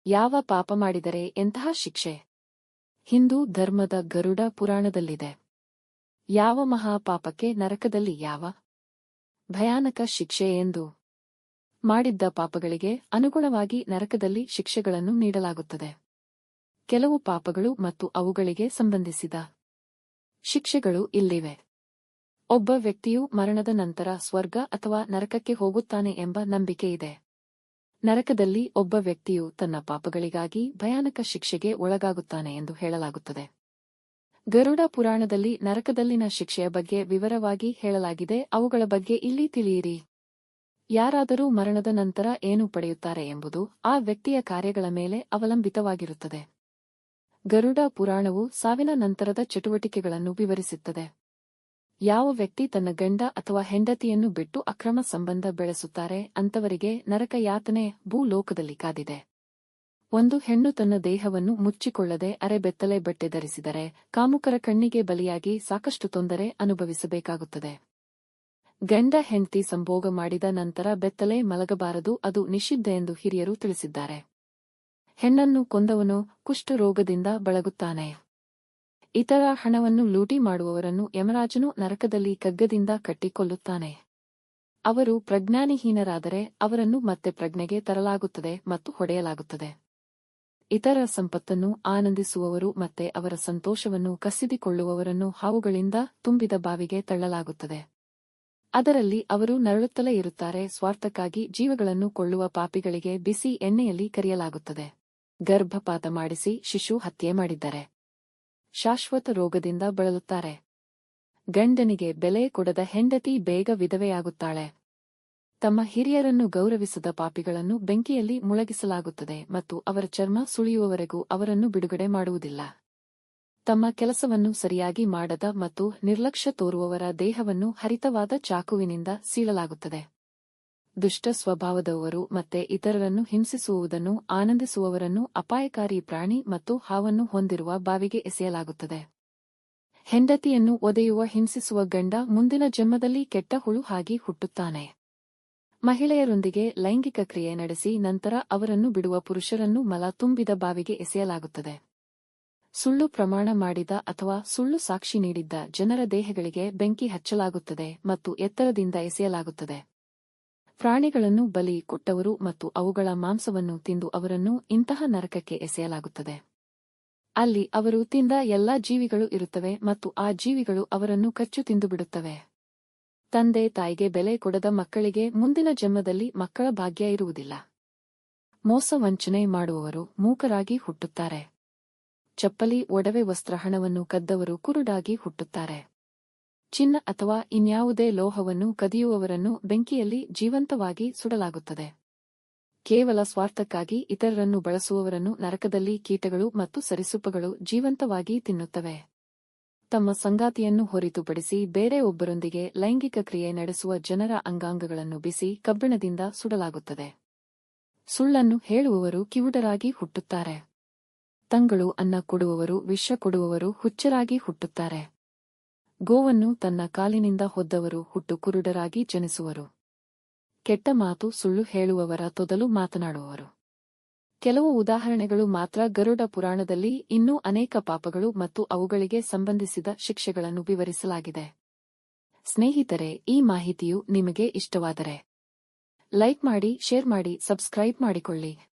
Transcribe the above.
ಯಾವ ಪಾಪ ಮಾಡಿದರೆ ಎಂತಹ ಶಿಕ್ಷೆ? ಹಿಂದೂ ಧರ್ಮದ ಗರುಡ ಪುರಾಣದಲ್ಲಿದೆ. ಯಾವ ಮಹಾಪಾಪಕ್ಕೆ ನರಕದಲ್ಲಿ ಯಾವ ಭಯಾನಕ ಶಿಕ್ಷೆ ಎಂದು. ಮಾಡಿದ್ದ ಪಾಪಗಳಿಗೆ ಅನುಗುಣವಾಗಿ ನರಕದಲ್ಲಿ ಶಿಕ್ಷೆಗಳನ್ನು ನೀಡಲಾಗುತ್ತದೆ. ಕೆಲವು ಪಾಪಗಳು ಮತ್ತು ಅವುಗಳಿಗೆ ಸಂಬಂಧಿಸಿದ ಶಿಕ್ಷೆಗಳು ಇಲ್ಲಿವೆ. ಒಬ್ಬ ವ್ಯಕ್ತಿಯು ಮರಣದ ನಂತರ ಸ್ವರ್ಗ ಅಥವಾ ನರಕಕ್ಕೆ ಹೋಗುತ್ತಾನೆ ಎಂಬ ನಂಬಿಕೆ ಇದೆ. ನರಕದಲ್ಲಿ ಒಬ್ಬ ವ್ಯಕ್ತಿಯು ತನ್ನ ಪಾಪಗಳಿಗಾಗಿ ಭಯಾನಕ ಶಿಕ್ಷೆಗೆ ಒಳಗಾಗುತ್ತಾನೆ ಎಂದು ಹೇಳಲಾಗುತ್ತದೆ. ಗರುಡ ಪುರಾಣದಲ್ಲಿ ನರಕದಲ್ಲಿನ ಶಿಕ್ಷೆಯ ಬಗ್ಗೆ ವಿವರವಾಗಿ ಹೇಳಲಾಗಿದೆ. ಅವುಗಳ ಬಗ್ಗೆ ಇಲ್ಲಿ ತಿಳಿಯಿರಿ. ಯಾರಾದರೂ ಮರಣದ ನಂತರ ಏನು ಪಡೆಯುತ್ತಾರೆ ಎಂಬುದು ಆ ವ್ಯಕ್ತಿಯ ಕಾರ್ಯಗಳ ಮೇಲೆ ಅವಲಂಬಿತವಾಗಿರುತ್ತದೆ. ಗರುಡ ಪುರಾಣವು ಸಾವಿನ ನಂತರದ ಚಟುವಟಿಕೆಗಳನ್ನು ವಿವರಿಸುತ್ತದೆ. ಯಾವ ವ್ಯಕ್ತಿ ತನ್ನ ಗಂಡ ಅಥವಾ ಹೆಂಡತಿಯನ್ನು ಬಿಟ್ಟು ಅಕ್ರಮ ಸಂಬಂಧ ಬೆಳೆಸುತ್ತಾರೆ ಅಂತವರಿಗೆ ನರಕ ಯಾತನೆ ಭೂಲೋಕದಲ್ಲಿ ಕಾದಿದೆ. ಒಂದು ಹೆಣ್ಣು ತನ್ನ ದೇಹವನ್ನು ಮುಚ್ಚಿಕೊಳ್ಳದೆ ಅರೆಬೆತ್ತಲೆ ಬಟ್ಟೆ ಧರಿಸಿದರೆ ಕಾಮುಕರ ಕಣ್ಣಿಗೆ ಬಲಿಯಾಗಿ ಸಾಕಷ್ಟು ತೊಂದರೆ ಅನುಭವಿಸಬೇಕಾಗುತ್ತದೆ. ಗಂಡ ಹೆಂಡತಿ ಸಂಭೋಗ ಮಾಡಿದ ನಂತರ ಬೆತ್ತಲೆ ಮಲಗಬಾರದು, ಅದು ನಿಷಿದ್ಧ ಎಂದು ಹಿರಿಯರು ತಿಳಿಸಿದ್ದಾರೆ. ಹೆಣ್ಣನ್ನು ಕೊಂದವನು ಕುಷ್ಠರೋಗದಿಂದ ಬಳಲುತ್ತಾನೆ. ಇತರ ಹಣವನ್ನು ಲೂಟಿ ಮಾಡುವವರನ್ನು ಯಮರಾಜನು ನರಕದಲ್ಲಿ ಕಗ್ಗದಿಂದ ಕಟ್ಟಿಕೊಳ್ಳುತ್ತಾನೆ. ಅವರು ಪ್ರಜ್ಞಾನಿಹೀನರಾದರೆ ಅವರನ್ನು ಮತ್ತೆ ಪ್ರಜ್ಞೆಗೆ ತರಲಾಗುತ್ತದೆ ಮತ್ತು ಹೊಡೆಯಲಾಗುತ್ತದೆ. ಇತರ ಸಂಪತ್ತನ್ನು ಆನಂದಿಸುವವರು ಮತ್ತೆ ಅವರ ಸಂತೋಷವನ್ನು ಕಸಿದುಕೊಳ್ಳುವವರನ್ನು ಹಾವುಗಳಿಂದ ತುಂಬಿದ ಬಾವಿಗೆ ತಳ್ಳಲಾಗುತ್ತದೆ. ಅದರಲ್ಲಿ ಅವರು ನರಳುತ್ತಲೇ ಇರುತ್ತಾರೆ. ಸ್ವಾರ್ಥಕ್ಕಾಗಿ ಜೀವಗಳನ್ನು ಕೊಳ್ಳುವ ಪಾಪಿಗಳಿಗೆ ಬಿಸಿ ಎಣ್ಣೆಯಲ್ಲಿ ಕರಿಯಲಾಗುತ್ತದೆ. ಗರ್ಭಪಾತ ಮಾಡಿಸಿ ಶಿಶು ಹತ್ಯೆ ಮಾಡಿದ್ದಾರೆ. ಶಾಶ್ವತ ರೋಗದಿಂದ ಬಳಲುತ್ತಾರೆ. ಗಂಡನಿಗೆ ಬೆಲೆ ಕೊಡದ ಹೆಂಡತಿ ಬೇಗ ವಿಧವೆಯಾಗುತ್ತಾಳೆ. ತಮ್ಮ ಹಿರಿಯರನ್ನು ಗೌರವಿಸದ ಪಾಪಿಗಳನ್ನು ಬೆಂಕಿಯಲ್ಲಿ ಮುಳುಗಿಸಲಾಗುತ್ತದೆ ಮತ್ತು ಅವರ ಚರ್ಮ ಸುಳಿಯುವವರೆಗೂ ಅವರನ್ನು ಬಿಡುಗಡೆ ಮಾಡುವುದಿಲ್ಲ. ತಮ್ಮ ಕೆಲಸವನ್ನು ಸರಿಯಾಗಿ ಮಾಡದ ಮತ್ತು ನಿರ್ಲಕ್ಷ್ಯ ತೋರುವವರ ದೇಹವನ್ನು ಹರಿತವಾದ ಚಾಕುವಿನಿಂದ ಸೀಳಲಾಗುತ್ತದೆ. ದುಷ್ಟ ಸ್ವಭಾವದವರು ಮತ್ತೆ ಇತರರನ್ನು ಹಿಂಸಿಸುವುದನ್ನು ಆನಂದಿಸುವವರನ್ನು ಅಪಾಯಕಾರಿ ಪ್ರಾಣಿ ಮತ್ತು ಹಾವನ್ನು ಹೊಂದಿರುವ ಬಾವಿಗೆ ಎಸೆಯಲಾಗುತ್ತದೆ. ಹೆಂಡತಿಯನ್ನು ಒದೆಯುವ ಹಿಂಸಿಸುವ ಗಂಡ ಮುಂದಿನ ಜನ್ಮದಲ್ಲಿ ಕೆಟ್ಟ ಹುಳು ಆಗಿ ಹುಟ್ಟುತ್ತಾನೆ. ಮಹಿಳೆಯರೊಂದಿಗೆ ಲೈಂಗಿಕ ಕ್ರಿಯೆ ನಡೆಸಿ ನಂತರ ಅವರನ್ನು ಬಿಡುವ ಪುರುಷರನ್ನು ಮಲ ತುಂಬಿದ ಬಾವಿಗೆ ಎಸೆಯಲಾಗುತ್ತದೆ. ಸುಳ್ಳು ಪ್ರಮಾಣ ಮಾಡಿದ ಅಥವಾ ಸುಳ್ಳು ಸಾಕ್ಷಿ ನೀಡಿದ್ದ ಜನರ ದೇಹಗಳಿಗೆ ಬೆಂಕಿ ಹಚ್ಚಲಾಗುತ್ತದೆ ಮತ್ತು ಎತ್ತರದಿಂದ ಎಸೆಯಲಾಗುತ್ತದೆ. ಪ್ರಾಣಿಗಳನ್ನು ಬಲಿ ಕೊಟ್ಟವರು ಮತ್ತು ಅವುಗಳ ಮಾಂಸವನ್ನು ತಿಂದು ಅವರನ್ನು ಇಂತಹ ನರಕಕ್ಕೆ ಎಸೆಯಲಾಗುತ್ತದೆ. ಅಲ್ಲಿ ಅವರು ತಿಂದ ಎಲ್ಲಾ ಜೀವಿಗಳು ಇರುತ್ತವೆ ಮತ್ತು ಆ ಜೀವಿಗಳು ಅವರನ್ನು ಕಚ್ಚು ತಿಂದುಬಿಡುತ್ತವೆ. ತಂದೆ ತಾಯಿಗೆ ಬೆಲೆ ಕೊಡದ ಮಕ್ಕಳಿಗೆ ಮುಂದಿನ ಜನ್ಮದಲ್ಲಿ ಮಕ್ಕಳ ಭಾಗ್ಯ ಇರುವುದಿಲ್ಲ. ಮೋಸ ವಂಚನೆ ಮಾಡುವವರು ಮೂಕರಾಗಿ ಹುಟ್ಟುತ್ತಾರೆ. ಚಪ್ಪಲಿ ಒಡವೆ ವಸ್ತ್ರ ಹಣವನ್ನು ಕದ್ದವರು ಕುರುಡಾಗಿ ಹುಟ್ಟುತ್ತಾರೆ. ಚಿನ್ನ ಅಥವಾ ಇನ್ಯಾವುದೇ ಲೋಹವನ್ನು ಕದಿಯುವವರನ್ನು ಬೆಂಕಿಯಲ್ಲಿ ಜೀವಂತವಾಗಿ ಸುಡಲಾಗುತ್ತದೆ. ಕೇವಲ ಸ್ವಾರ್ಥಕ್ಕಾಗಿ ಇತರರನ್ನು ಬಳಸುವವರನ್ನು ನರಕದಲ್ಲಿ ಕೀಟಗಳು ಮತ್ತು ಸರೀಸೃಪಗಳು ಜೀವಂತವಾಗಿ ತಿನ್ನುತ್ತವೆ. ತಮ್ಮ ಸಂಗಾತಿಯನ್ನು ಹೊರತುಪಡಿಸಿ ಬೇರೆ ಒಬ್ಬರೊಂದಿಗೆ ಲೈಂಗಿಕ ಕ್ರಿಯೆ ನಡೆಸುವ ಜನರ ಅಂಗಾಂಗಗಳನ್ನು ಬಿಸಿ ಕಬ್ಬಿಣದಿಂದ ಸುಡಲಾಗುತ್ತದೆ. ಸುಳ್ಳನ್ನು ಹೇಳುವವರು ಕಿವುಡರಾಗಿ ಹುಟ್ಟುತ್ತಾರೆ. ತಂಗಳು ಅನ್ನ ಕೊಡುವವರು ವಿಷ ಕೊಡುವವರು ಹುಚ್ಚರಾಗಿ ಹುಟ್ಟುತ್ತಾರೆ. ಗೋವನ್ನು ತನ್ನ ಕಾಲಿನಿಂದ ಹೊದ್ದವರು ಹುಟ್ಟು ಕುರುಡರಾಗಿ ಜನಿಸುವರು. ಕೆಟ್ಟ ಮಾತು ಸುಳ್ಳು ಹೇಳುವವರ ತೊದಲು ಮಾತನಾಡುವವರು. ಕೆಲವು ಉದಾಹರಣೆಗಳು ಮಾತ್ರ. ಗರುಡ ಪುರಾಣದಲ್ಲಿ ಇನ್ನೂ ಅನೇಕ ಪಾಪಗಳು ಮತ್ತು ಅವುಗಳಿಗೆ ಸಂಬಂಧಿಸಿದ ಶಿಕ್ಷೆಗಳನ್ನು ವಿವರಿಸಲಾಗಿದೆ. ಸ್ನೇಹಿತರೆ, ಈ ಮಾಹಿತಿಯು ನಿಮಗೆ ಇಷ್ಟವಾದರೆ ಲೈಕ್ ಮಾಡಿ, ಶೇರ್ ಮಾಡಿ, ಸಬ್ಸ್ಕ್ರೈಬ್ ಮಾಡಿಕೊಳ್ಳಿ.